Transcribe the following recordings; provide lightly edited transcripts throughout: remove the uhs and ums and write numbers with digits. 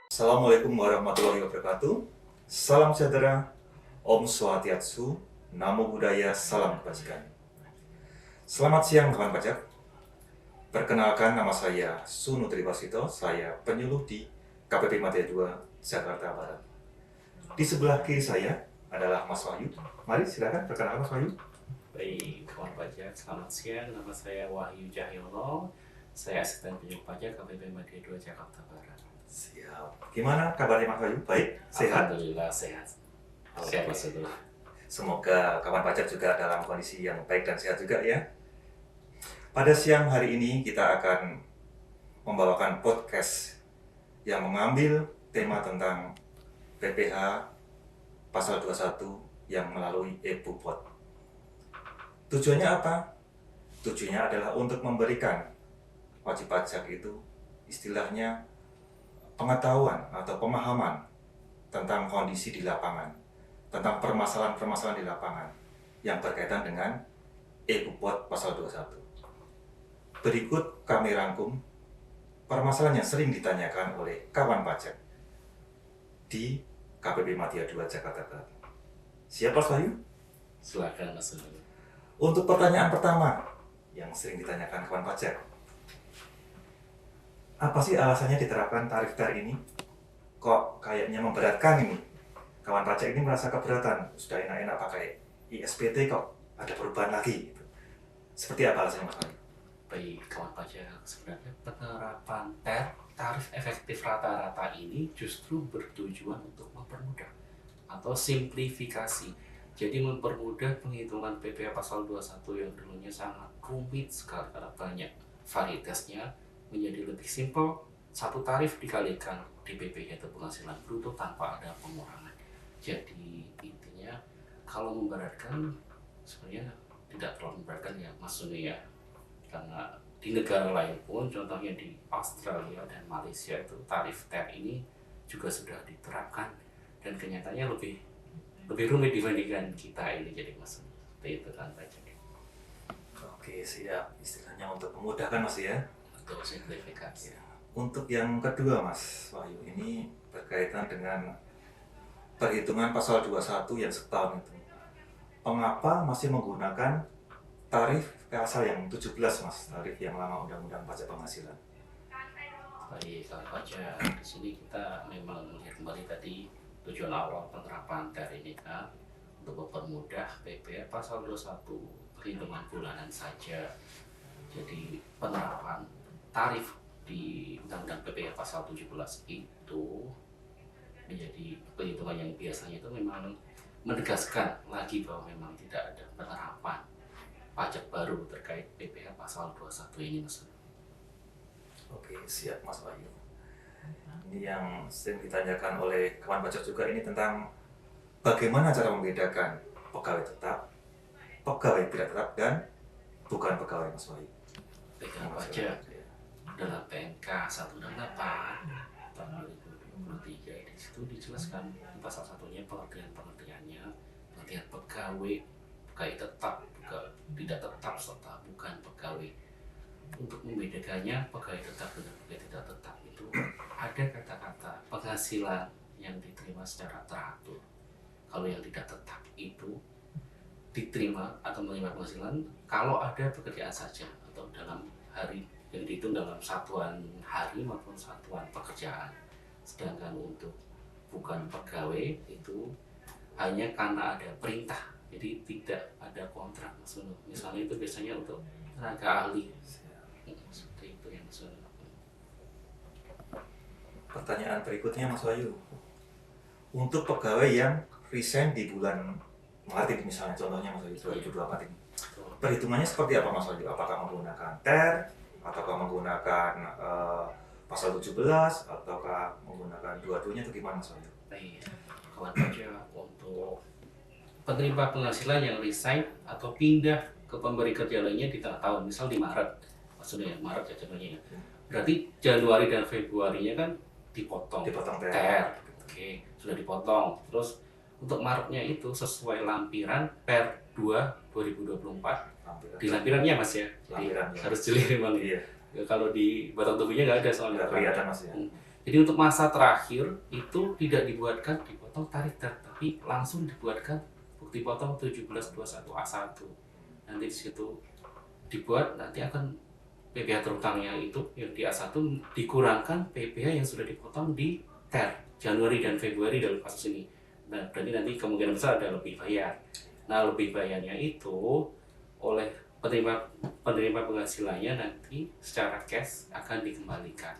Assalamualaikum warahmatullahi wabarakatuh. Salam sejahtera, Om Swastiastu, Namo Buddhaya, Salam Kebajikan. Selamat siang kawan pajak. Perkenalkan, nama saya Sunu Triwasito, saya penyuluh di KPP Madya 2, Jakarta Barat. Di sebelah kiri saya adalah Mas Wahyu. Mari silakan perkenalkan Mas Wahyu. Baik, kawan pajak, selamat siang. Nama saya Wahyu Cahyono. Saya asisten penyuluh pajak KPP Madya 2, Jakarta Barat. Siap. Gimana kabarnya Mas Wahyu? Baik? Sehat? Alhamdulillah sehat. Oke. Sehat Mas Udo. Semoga kawan pajak juga dalam kondisi yang baik dan sehat juga ya. Pada siang hari ini kita akan membawakan podcast yang mengambil tema tentang PPh pasal 21 yang melalui e-Bupot. Tujuannya apa? Tujuannya adalah untuk memberikan wajib pajak itu istilahnya pengetahuan atau pemahaman tentang kondisi di lapangan, tentang permasalahan-permasalahan di lapangan yang berkaitan dengan e-Bupot pasal 21. Berikut kami rangkum permasalahan yang sering ditanyakan oleh kawan pajak di KPP Madya 2 Jakarta Barat. Siapa Mas Wahyu? Silakan Mas Udo. Untuk pertanyaan pertama yang sering ditanyakan kawan pajak, apa sih alasannya diterapkan tarif TER ini? Kok kayaknya memberatkan ini? Kawan pajak ini merasa keberatan, sudah enak-enak pakai ISPT kok ada perubahan lagi gitu. Seperti apa alasannya Mas Wahyu? Baik, kawan pajak, sebenarnya penerapan tarif efektif rata-rata ini justru bertujuan untuk mempermudah atau simplifikasi. Jadi mempermudah penghitungan PPh pasal 21 yang dulunya sangat rumit sekali karena banyak varietasnya, menjadi lebih simpel. Satu tarif dikalikan DPP yaitu penghasilan bruto tanpa ada pengurangan. Jadi intinya kalau memberatkan sebenarnya tidak terlalu memberatkan ya Mas Suni ya, karena di negara lain pun contohnya di Australia dan Malaysia itu tarif TER ini juga sudah diterapkan dan kenyataannya lebih rumit dibandingkan kita ini. Jadi Mas Suni seperti itu kan pajak. Oke, siap. Istilahnya untuk memudahkan Mas ya. Untuk simplifikasi. Ya. Untuk yang kedua Mas Wahyu, ini berkaitan dengan perhitungan pasal 21 yang setahun itu. Mengapa masih menggunakan tarif pasal yang 17 Mas, tarif yang lama Undang-Undang Pajak Penghasilan? Baik, kalau pajak di sini kita memang melihat kembali tadi tujuan awal penerapan TER ini kan untuk mempermudah PPh pasal 21 perhitungan bulanan saja. Jadi penerapan tarif di Undang-Undang PPh pasal 17 itu menjadi perhitungan yang biasanya itu memang menegaskan lagi bahwa memang tidak ada penerapan pajak baru terkait PPh pasal 21 ini Mas. Oke, siap Mas Wahyu. Ini yang sering ditanyakan oleh kawan pajak juga, ini tentang bagaimana cara membedakan pegawai tetap, pegawai tidak tetap, dan bukan pegawai Mas Wahyu. Pegang pajak dalam PMK 168 tahun 2023 di situ dijelaskan di pasal satunya pengertiannya, pengertian pegawai tetap, tidak tetap serta bukan pegawai. Untuk membedakannya pegawai tetap dengan pegawai tidak tetap itu ada kata-kata penghasilan yang diterima secara teratur. Kalau yang tidak tetap itu diterima atau menerima penghasilan kalau ada pekerjaan saja atau dalam hari yang dihitung dalam satuan hari maupun satuan pekerjaan. Sedangkan untuk bukan pegawai itu hanya karena ada perintah, jadi tidak ada kontrak Mas Uno. Misalnya itu biasanya untuk tenaga ahli. Seperti itu yang Mas Uno. Pertanyaan berikutnya Mas Wahyu, untuk pegawai yang resign di bulan Maret misalnya, contohnya Mas Wahyu 2024 ini, perhitungannya seperti apa Mas Wahyu? Apakah menggunakan TER, ataukah menggunakan pasal 17, ataukah menggunakan dua-duanya, itu gimana Mas Wahyu? Baik, kawan pajak, untuk penerima penghasilan yang resign atau pindah ke pemberi kerja lainnya di tengah tahun, misal di Maret, maksudnya Maret ya contohnya, berarti Januari dan Februarinya kan dipotong TER. Oke, sudah dipotong. Terus untuk Maretnya itu sesuai lampiran per 2 2024. Di lampirannya Mas ya. Jadi Lampiran, ya. harus jeli memang. Iya. Ya, kalau di batang tubuhnya nggak ada soalnya. Nggak kelihatan Mas ya. Jadi untuk masa terakhir itu tidak dibuatkan dipotong tarik tapi langsung dibuatkan bukti potong 1721A1. Nanti di situ dibuat, nanti akan PPh terutangnya itu yang di A1 dikurangkan PPh yang sudah dipotong di TER Januari dan Februari dalam kasus ini. Nah, berarti nanti kemungkinan besar ada lebih bayar. Nah, lebih bayarnya itu oleh penerima penghasilannya nanti secara cash akan dikembalikan.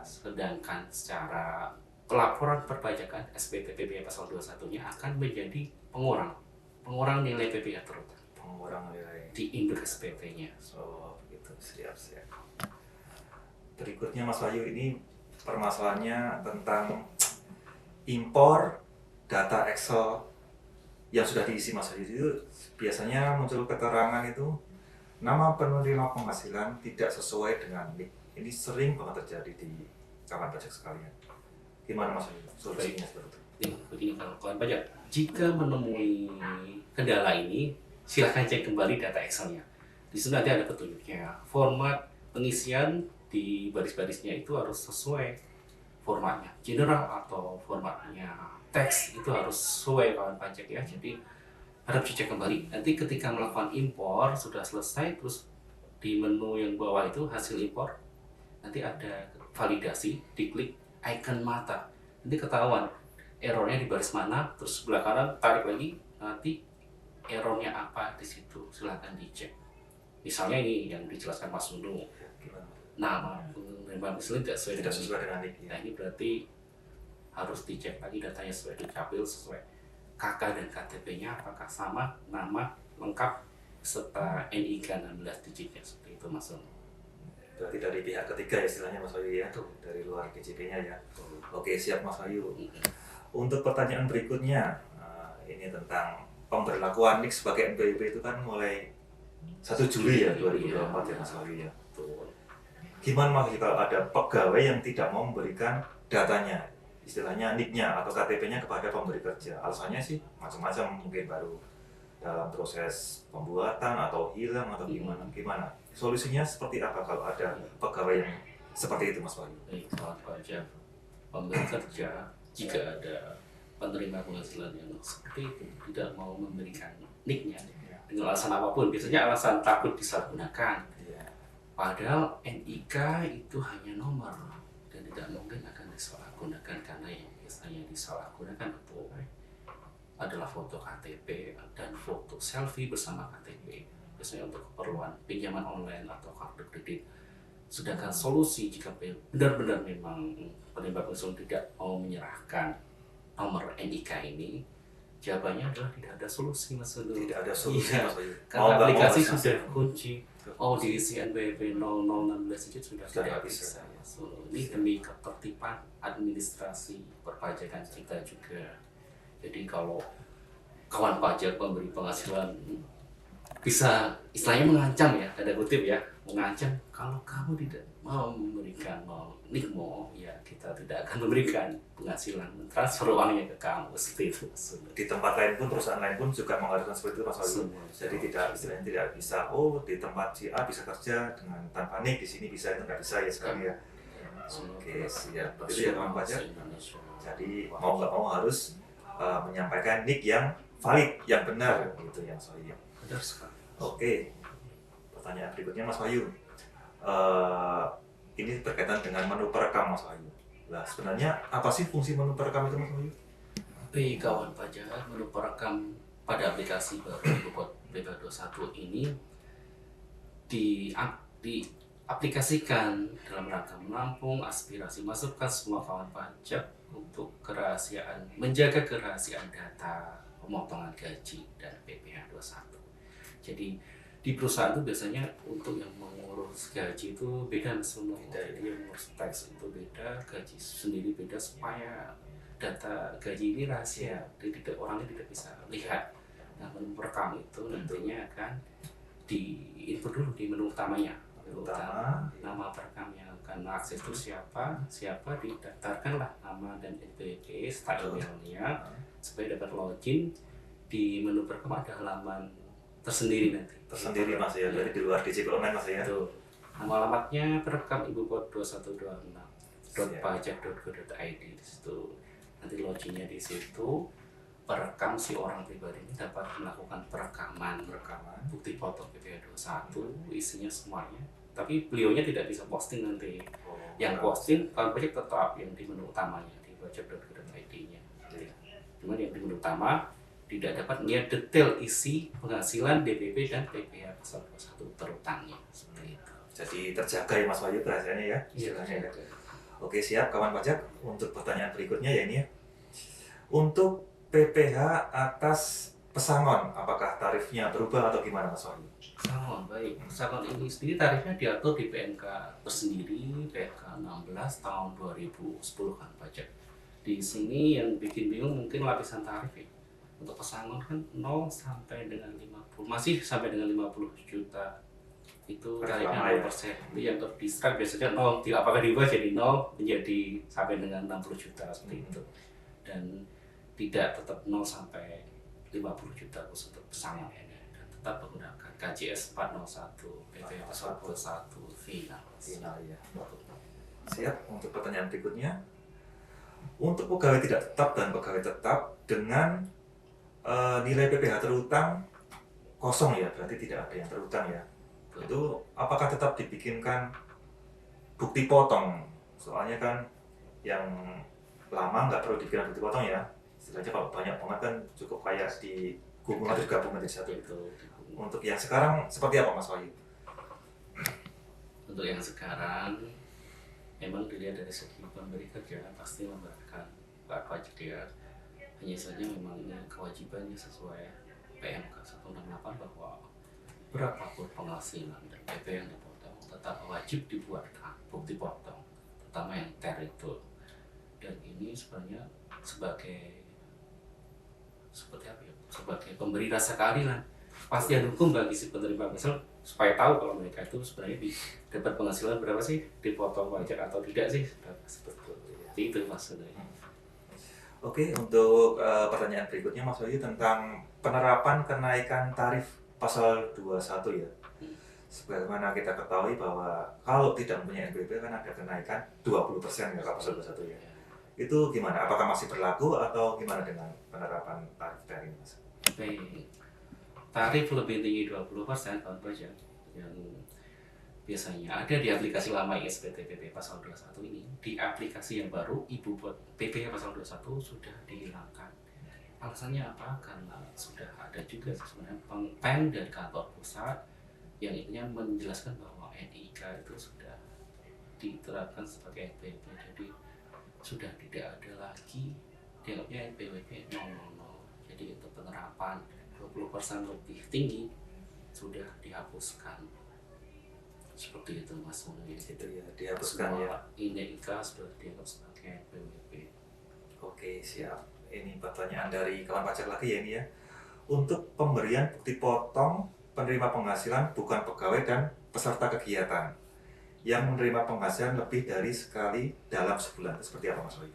Sedangkan secara pelaporan perpajakan SPT PPh pasal 21-nya akan menjadi pengurang nilai PPh terutang. Pengurang nilai di induk SPT-nya. Oh, begitu. Siap. Berikutnya Mas Wahyu, ini permasalahannya tentang impor data Excel yang sudah diisi Mas Wahyu. Itu biasanya muncul keterangan itu nama penerima penghasilan tidak sesuai dengan NIK. Ini sering banget terjadi di kawan pajak sekalian. Gimana Mas Wahyu solusinya seperti itu? Begini, kalau kawan pajak jika menemui kendala ini, silakan cek kembali data Excel-nya. Di situ nanti ada petunjuknya. Format pengisian di baris-barisnya itu harus sesuai formatnya, general atau formatnya teks itu harus sesuai kawan pajak ya. Jadi harap dicek kembali. Nanti ketika melakukan impor sudah selesai, terus di menu yang bawah itu hasil impor, nanti ada validasi, diklik icon mata, nanti ketahuan errornya di baris mana, terus sebelah kanan tarik lagi, nanti errornya apa di situ, silakan dicek. Misalnya ini yang dijelaskan Mas Nunu, nama penerima misalnya tidak sesuai dengan NIK. Nah, ini berarti harus dicek lagi datanya sesuai dukcapil, sesuai KK dan KTP-nya apakah sama, nama lengkap serta NIK 16 digitnya, seperti itu Mas Nunu. Berarti dari pihak ketiga istilahnya Mas Wahyu ya, dari luar KJP-nya ya. Oke, siap Mas Wahyu. Untuk pertanyaan berikutnya, ini tentang pemberlakuan NIK sebagai NPWP itu kan mulai 1 Juli ya 2024 ya Mas Wahyu ya. Gimana Mas kalau ada pegawai yang tidak mau memberikan datanya, istilahnya NIK-nya atau KTP-nya kepada pemberi kerja? Alasannya sih macam-macam, mungkin baru dalam proses pembuatan atau hilang atau gimana? Solusinya seperti apa kalau ada pegawai yang seperti itu Mas Wahyu? Baik, kawan pajak pemberi kerja, jika ada penerima penghasilan yang seperti itu tidak mau memberikan NIK-nya dengan alasan apapun, biasanya alasan takut disalahgunakan. Padahal NIK itu hanya nomor dan tidak mungkin akan disalahgunakan, karena yang biasanya disalahgunakan itu adalah foto KTP dan foto selfie bersama KTP, biasanya untuk keperluan pinjaman online atau kartu kredit. Sedangkan solusi jika benar-benar memang penerima penghasilan tidak mau menyerahkan nomor NIK ini, jawabannya adalah tidak ada solusi Mas Nunu. Tidak ada solusi Mas Wahyu. Karena aplikasi sudah kunci. Diisi NPWP 0016 digit sudah tidak bisa. So, ini demi ketertiban administrasi perpajakan kita juga. Jadi kalau kawan pajak pemberi penghasilan bisa istilahnya mengancam ya, tanda kutip ya, mengancam kalau kamu tidak mau memberikan NIK-mu, ya kita tidak akan memberikan penghasilan, transfer uangnya ke kamu, seperti itu. Di tempat lain pun, perusahaan lain pun juga mengharuskan seperti itu Mas Wahyu. Jadi istilahnya tidak bisa, di tempat si A bisa kerja dengan tanpa NIK, di sini bisa, itu nggak bisa ya sekarang ya. Oke, siap. Itu ya kawan pajak. Jadi mau nggak mau harus menyampaikan NIK yang valid, yang benar gitu ya Mas Wahyu. Benar sekali. Oke, pertanyaan berikutnya Mas Wahyu. Ini berkaitan dengan menu perekam Mas Wahyu. Nah, sebenarnya apa sih fungsi menu perekam itu Mas Wahyu? Baik kawan pajak, menu perekam pada aplikasi baru PPh21 ini diaplikasikan dalam rangka menampung aspirasi masukan semua kawan pajak untuk kerahasiaan, menjaga kerahasiaan data pemotongan gaji dan PPh21. Jadi di perusahaan itu biasanya untuk yang mengurus gaji itu beda semua. Jadi yang mengurus tax itu beda, gaji sendiri beda, supaya data gaji ini rahasia, jadi orangnya tidak bisa lihat. Nah, menu perekam itu nantinya akan di-input dulu di menu utamanya. Menu utama, nama perekamnya akan akses itu siapa didaftarkanlah nama dan NPWP, serta emailnya, supaya dapat login. Di menu perekam ada halaman tersendiri nanti. Tersendiri Mas ya, berarti di luar DJP Online Mas ya. Betul. Nama alamatnya perekam ibupod2126.pajak.go.id. Di situ nanti loginnya di situ. Perekam si orang pribadi ini dapat melakukan perekaman bukti foto PPh 21 isinya semuanya. Tapi beliaunya tidak bisa posting nanti. Yang posting kawan pajak tetap yang di menu utamanya di pajak.go.id-nya. Cuman yang di menu utama tidak dapat melihat detail isi penghasilan DPP dan PPh pasal 21 terutangnya seperti itu. Jadi terjaga ya Mas Wahyu rahasianya ya. Iya. Oke, siap kawan pajak. Untuk pertanyaan berikutnya ya ini ya. Untuk PPh atas pesangon, apakah tarifnya berubah atau gimana Mas Wahyu? Pesangon, baik. Pesangon ini sendiri tarifnya diatur di PMK tersendiri, PMK 16 tahun 2010 kan pajak. Di sini yang bikin bingung mungkin lapisan tarif ya. Untuk pesangon kan 0 sampai dengan 50, masih sampai dengan 50 juta. Itu tarifnya 0%. Yang terdiskret biasanya 0, apakah diubah jadi 0 menjadi sampai dengan 60 juta seperti itu. Dan tidak tetap 0 sampai 50 juta khusus untuk pesangon ini, dan tetap menggunakan KJS 401 PPh pasal 21 final ya. Siap. Untuk pertanyaan berikutnya, untuk pegawai tidak tetap dan pegawai tetap dengan nilai PPh terutang kosong ya, berarti tidak ada yang terutang ya. Itu apakah tetap dibikinkan bukti potong? Soalnya kan yang lama nggak perlu dibikin bukti potong ya. Istilahnya kalau banyak banget kan cukup kayak di gabungan atau gabungan jadi satu itu. Untuk yang sekarang seperti apa Mas Wahyu? Untuk yang sekarang memang dilihat dari segi pemberi kerja pasti memberatkan pajak ya. Hanya saja memang ini kewajibannya sesuai PMK 168 bahwa berapapun penghasilan dan PP yang dipotong tetap wajib dibuatkan bukti potong, terutama yang TER itu. Dan ini sebenarnya sebagai pemberi rasa keadilan, pastian hukum bagi si penerima penghasilan supaya tahu kalau mereka itu sebenarnya dapat penghasilan berapa sih, dipotong pajak atau tidak sih, seperti itu maksudnya. Oke, untuk pertanyaan berikutnya Mas Wahyu tentang penerapan kenaikan tarif pasal 21 ya. Sebagaimana kita ketahui bahwa kalau tidak mempunyai NPWP kan ada kenaikan 20% ya pasal 21 ya. Itu gimana? Apakah masih berlaku atau gimana dengan penerapan tarif dari Mas? Baik. Tarif lebih tinggi 20% kawan pajak yang biasanya ada di aplikasi lama ISPT PP pasal 21 ini, di aplikasi yang baru ibupod PP pasal 21 sudah dihilangkan. Alasannya apa? Karena sudah ada juga sebenarnya Peng dari kantor pusat yang intinya menjelaskan bahwa NIK itu sudah diterapkan sebagai NPWP, jadi sudah tidak ada lagi dianggapnya NPWP 000. Jadi untuk penerapan 20% lebih tinggi sudah dihapuskan. Seperti itu Mas Muni. Itu ya, dihapuskan ya. NIK sudah dianggap sebagai NPWP. Oke, siap. Ini pertanyaan dari kawan pajak lagi ya ini ya. Untuk pemberian bukti potong penerima penghasilan bukan pegawai dan peserta kegiatan yang menerima penghasilan lebih dari sekali dalam sebulan, itu seperti apa Mas Wahyu?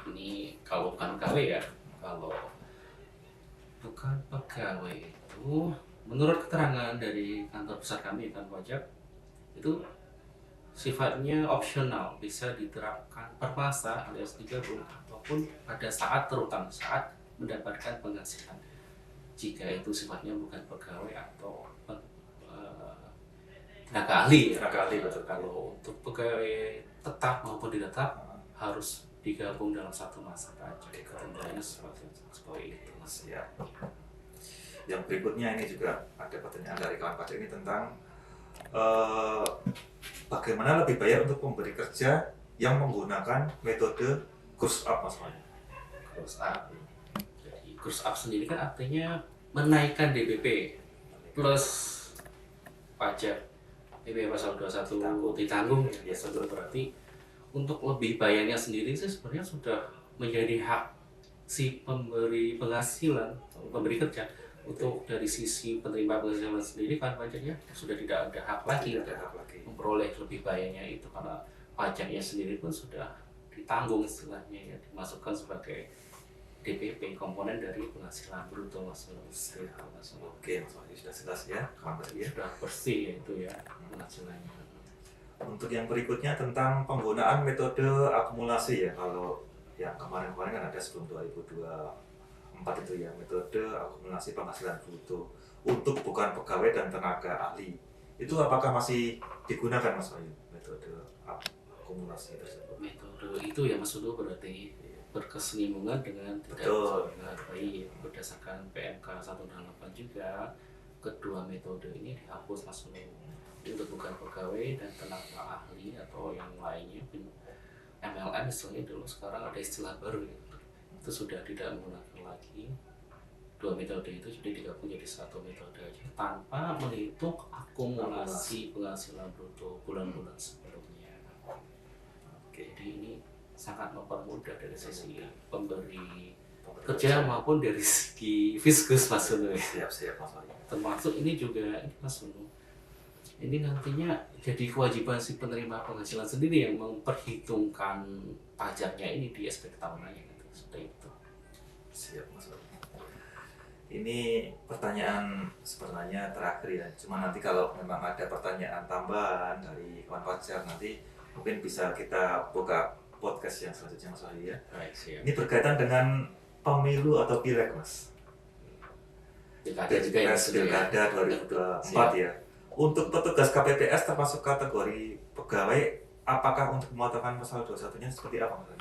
Ini kalau bukan pegawai ya, kalau bukan pegawai itu menurut keterangan dari kantor pusat kami kan pajak itu sifatnya opsional, bisa diterapkan per masa alias 3 bulan ataupun pada saat terutang saat mendapatkan penghasilan. Jika itu sifatnya bukan pegawai atau tenaga ahli, betul. Kalau untuk pegawai tetap maupun tidak tetap harus digabung dalam satu masa pajak. Ketentuannya seperti itu Mas. Ya. Yang berikutnya ini juga ada pertanyaan dari kawan pajak ini tentang bagaimana lebih baik untuk pemberi kerja yang menggunakan metode course up Mas Wahyu? Course up. Jadi course up sendiri kan artinya menaikkan DPP plus pajak PPh pasal 21 ditanggung ya, berarti untuk lebih bayarnya sendiri sih sebenarnya sudah menjadi hak si pemberi penghasilan, pemberi kerja. Untuk dari sisi penerima penghasilan sendiri kan pajaknya sudah tidak ada hak lagi memperoleh lebih bayarnya itu, karena pajaknya sendiri pun sudah ditanggung istilahnya ya, dimasukkan sebagai DPP, komponen dari penghasilan bruto Mas Ulu. Oke, Mas Wahyu sudah jelas ya, kawan pajak ya. Sudah bersih ya itu ya penghasilannya. Untuk yang berikutnya tentang penggunaan metode akumulasi ya, kalau yang kemarin-kemarin kan ada sebelum 2024 itu ya, metode akumulasi penghasilan bruto untuk bukan pegawai dan tenaga ahli. Itu apakah masih digunakan Mas Wahyu metode akumulasi tersebut? Metode itu ya Mas Ulu berarti berkesinambungan dengan tidak menghargai berdasarkan PMK 168 juga. Kedua metode ini dihapus Mas Ulu. Jadi untuk bukan pegawai dan tenaga ahli atau yang lainnya MLM istilahnya dulu, sekarang ada istilah baru ya. Itu sudah tidak menggunakan lagi. Dua metode itu jadi digabung jadi satu metode aja tanpa menghitung akumulasi penghasilan bruto bulan-bulan sebelumnya. Jadi ini sangat mempermudah dari sisi pemberi kerja maupun dari segi fiskus Mas Ulu. Siap Mas Wahyu. Termasuk ini juga ini Mas Ulu. Ini nantinya jadi kewajiban si penerima penghasilan sendiri yang memperhitungkan pajaknya ini di aspek tahunannya gitu. Seperti itu. Siap Mas Wahyu. Ini pertanyaan sebenarnya terakhir ya. Cuma nanti kalau memang ada pertanyaan tambahan dari kawan pajak nanti mungkin bisa kita buka podcast yang selanjutnya Mas Wahyu ya. Baik, siap. Ini berkaitan dengan pemilu atau pileg Mas. Pilkada juga ya. Pilkada 2024 ya. Untuk petugas KPPS termasuk kategori pegawai, apakah untuk memotongkan pasal 21-nya seperti apa Mas?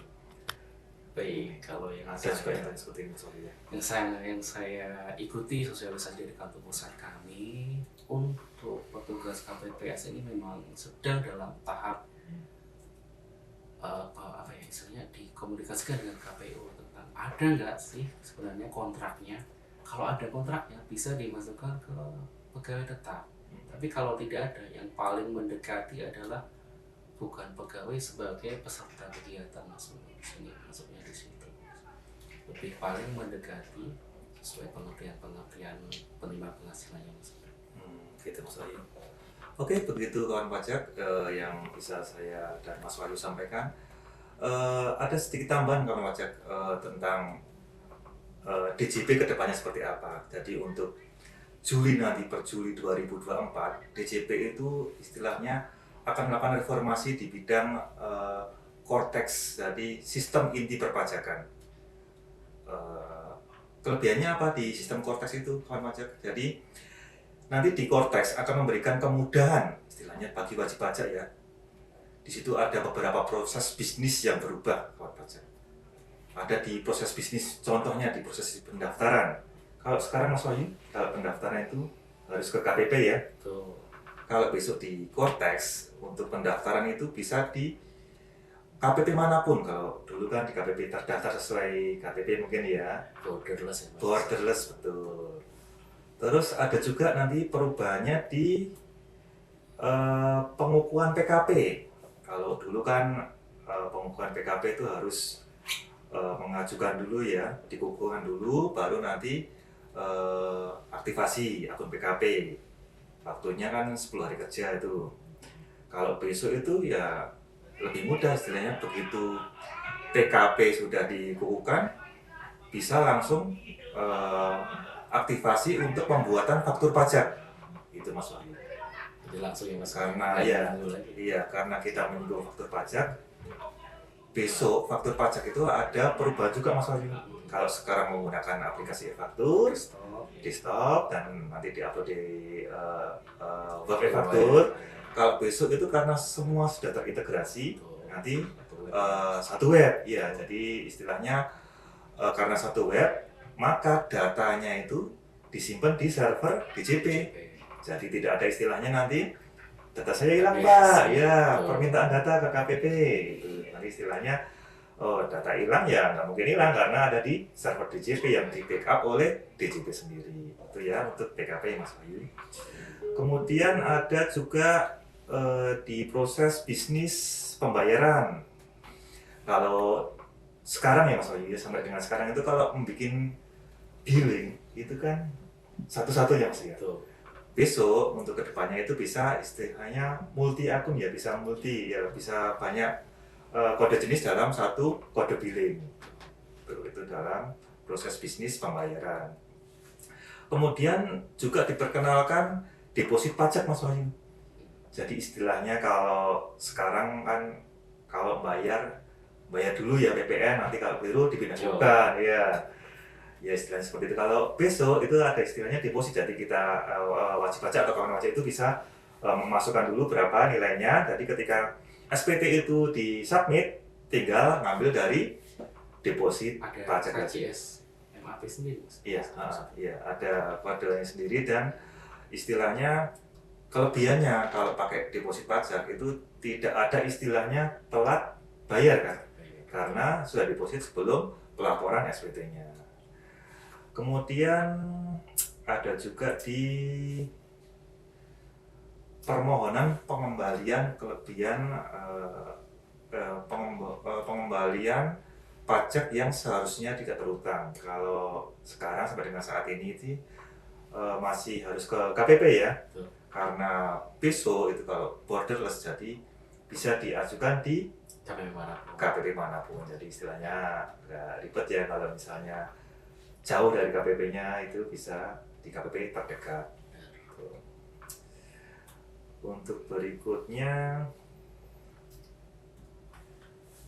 Baik, kalau yang Ada juga yang seperti ini soalnya. yang saya ikuti sosialisasi dari kantor pusat kami untuk petugas KPPS ini memang sedang dalam tahap apa ya istilahnya dikomunikasikan dengan KPU tentang ada nggak sih sebenarnya kontraknya. Kalau ada kontraknya bisa dimasukkan ke pegawai tetap. Tapi kalau tidak ada, yang paling mendekati adalah bukan pegawai sebagai peserta kegiatan masuknya di situ. Lebih paling mendekati sesuai pengertian penerima penghasilannya Mas. Gitu Mas Wahyu. Oke, begitu kawan pajak yang bisa saya dan Mas Wahyu sampaikan. Ada sedikit tambahan kawan pajak tentang DJP kedepannya seperti apa. Jadi untuk Juli nanti per Juli 2024 DJP itu istilahnya akan melakukan reformasi di bidang Cortex, jadi sistem inti perpajakan. Kelebihannya apa di sistem Cortex itu kawan pajak? Jadi nanti di Cortex akan memberikan kemudahan istilahnya bagi wajib pajak ya. Di situ ada beberapa proses bisnis yang berubah kawan pajak. Ada di proses bisnis, contohnya di proses pendaftaran. Kalau sekarang Mas Wahyu, kalau pendaftaran itu harus ke KPP ya. Tuh. Kalau besok di Cortex untuk pendaftaran itu bisa di KPP manapun. Kalau dulu kan di KPP terdaftar sesuai KPP mungkin ya. Borderless ya Mas. Borderless betul. Terus ada juga nanti perubahannya di pengukuhan PKP. Kalau dulu kan pengukuhan PKP itu harus mengajukan dulu ya, dikukuhkan dulu, baru nanti aktivasi akun PKP. Waktunya kan 10 hari kerja itu. Kalau besok itu ya lebih mudah istilahnya, begitu PKP sudah dikukuhkan bisa langsung aktivasi untuk pembuatan faktur pajak. Itu Mas Wahyu. Jadi langsung ya Mas. Karena karena kita menyinggung faktur pajak, besok faktur pajak itu ada perubahan juga Mas Wahyu. Kalau sekarang menggunakan aplikasi e-faktur, di stop dan nanti diupload di web e-faktur. Kalau besok itu karena semua sudah terintegrasi, nanti satu web, ya. Jadi istilahnya karena satu web, maka datanya itu disimpan di server DJP. Jadi tidak ada istilahnya nanti data saya hilang Pak, ya permintaan data ke KPP. Itu nanti istilahnya data hilang ya nggak mungkin hilang karena ada di server DJP yang di backup oleh DJP sendiri. Itu ya untuk PKP Mas Wahyu. Kemudian ada juga di proses bisnis pembayaran. Kalau sekarang ya Mas Wahyu, sampai dengan sekarang itu kalau membuat billing itu kan satu-satunya Mas ya. Besok untuk kedepannya itu bisa istilahnya multi akun ya, bisa banyak kode jenis dalam satu kode billing. Itu dalam proses bisnis pembayaran. Kemudian juga diperkenalkan deposit pajak Mas Wahyu. Jadi istilahnya kalau sekarang kan kalau bayar dulu ya PPN, nanti kalau keliru dipindah-pindah ya. Ya istilahnya seperti itu. Kalau besok itu ada istilahnya deposit, jadi kita wajib pajak atau kawan wajib itu bisa memasukkan dulu berapa nilainya. Jadi ketika SPT itu disubmit, tinggal ngambil dari deposit pajak. Ada KJS MAP sendiri Mas? Iya, iya ada kodenya sendiri dan istilahnya kelebihannya kalau pakai deposit pajak itu tidak ada istilahnya telat bayar kan, karena sudah deposit sebelum pelaporan SPT-nya. Kemudian ada juga di permohonan pengembalian kelebihan pengembalian pajak yang seharusnya tidak terutang. Kalau sekarang sampai dengan saat ini itu masih harus ke KPP ya. Betul. Karena besok itu kalau borderless, jadi bisa diajukan di KPP manapun. Jadi istilahnya nggak ribet ya kalau misalnya jauh dari KPP-nya, itu bisa di KPP terdekat. Untuk berikutnya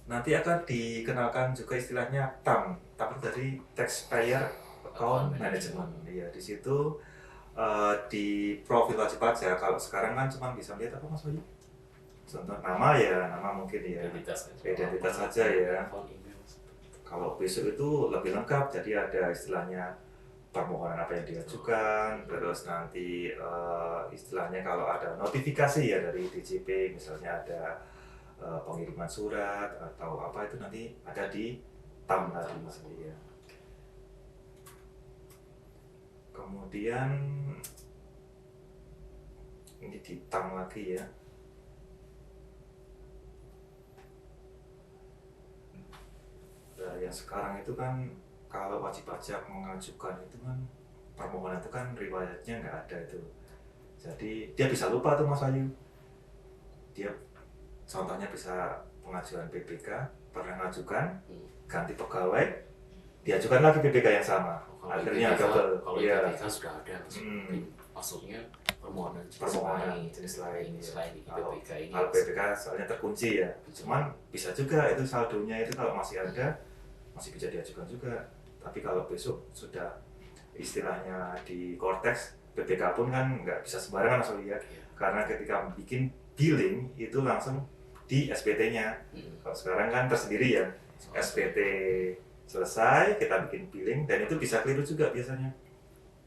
nanti akan dikenalkan juga istilahnya TAM dari Taxpayer Account Management. Iya, di situ di profil wajib pajak kalau sekarang kan cuma bisa lihat apa Mas Wahyu? Contoh nama ya, nama mungkin ya, identitas saja ya. Kalau besok itu lebih lengkap, jadi ada istilahnya permohonan apa yang diajukan, terus nanti istilahnya kalau ada notifikasi ya dari DJP, misalnya ada pengiriman surat atau apa, itu nanti ada di TAM tadi Mas ya. Kemudian ini di TAM lagi ya. Nah, yang sekarang itu kan kalau wajib pajak mengajukan itu kan permohonan itu kan riwayatnya nggak ada itu. Jadi dia bisa lupa tuh Mas Wahyu. Dia contohnya bisa pengajuan PPK, pernah ngajukan, ganti pegawai, diajukan lagi PPK yang sama. Akhirnya double. Kalau PPK sudah ada, maksudnya permohonan jenis lain selain PPK ini. Kalau PPK soalnya terkunci ya. Cuman bisa juga itu saldonya itu kalau masih ada, masih bisa diajukan juga. Tapi kalau besok sudah istilahnya di Cortex, PPK pun kan nggak bisa sembarangan langsung lihat. Karena ketika bikin billing itu langsung di SPT-nya. Kalau sekarang kan tersendiri ya, SPT selesai, kita bikin billing, dan itu bisa keliru juga biasanya.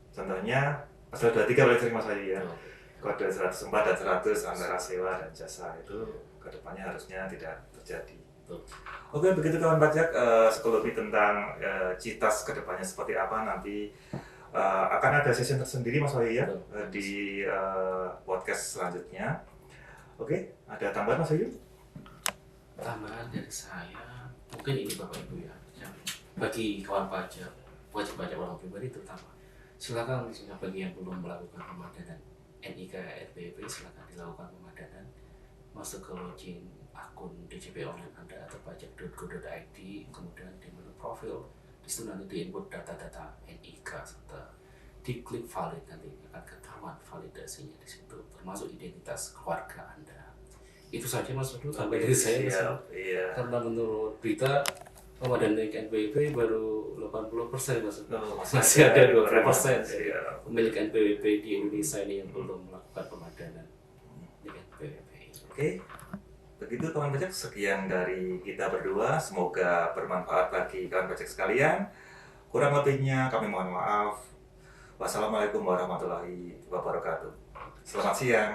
Contohnya, pasal 23 paling sering Mas Wahyu ya. Kode 104 dan 100 antara sewa dan jasa itu kedepannya harusnya tidak terjadi. Oke, begitu kawan pajak, sekelumit tentang CITAS kedepannya seperti apa nanti akan ada sesi tersendiri Mas Wahyu ya di podcast selanjutnya. Oke, ada tambahan Mas Wahyu? Tambahan dari saya, mungkin ini Bapak Ibu ya, bagi kawan pajak, wajib pajak orang pribadi terutama, silakan misalnya bagi yang belum melakukan pemadanan NIK RPP, silakan dilakukan pemadanan, masuk ke login akun DJP online Anda atau pajak.go.id, kemudian di menu profil, di situ nanti diinput data-data NIK serta diklik valid, nanti akan ketahuan validasinya di situ, termasuk identitas keluarga Anda. Itu saja Mas Wahyu, sampai dari saya. Iya. Karena menurut berita pemadanan NPWP baru 80% Mas. Masih ada 20% pemilik NPWP di Indonesia ini yang belum melakukan pemadanan NPWP. Oke, begitu kawan pajak, sekian dari kita berdua, semoga bermanfaat bagi kawan pajak sekalian. Kurang lebihnya kami mohon maaf. Wassalamualaikum warahmatullahi wabarakatuh. Selamat siang.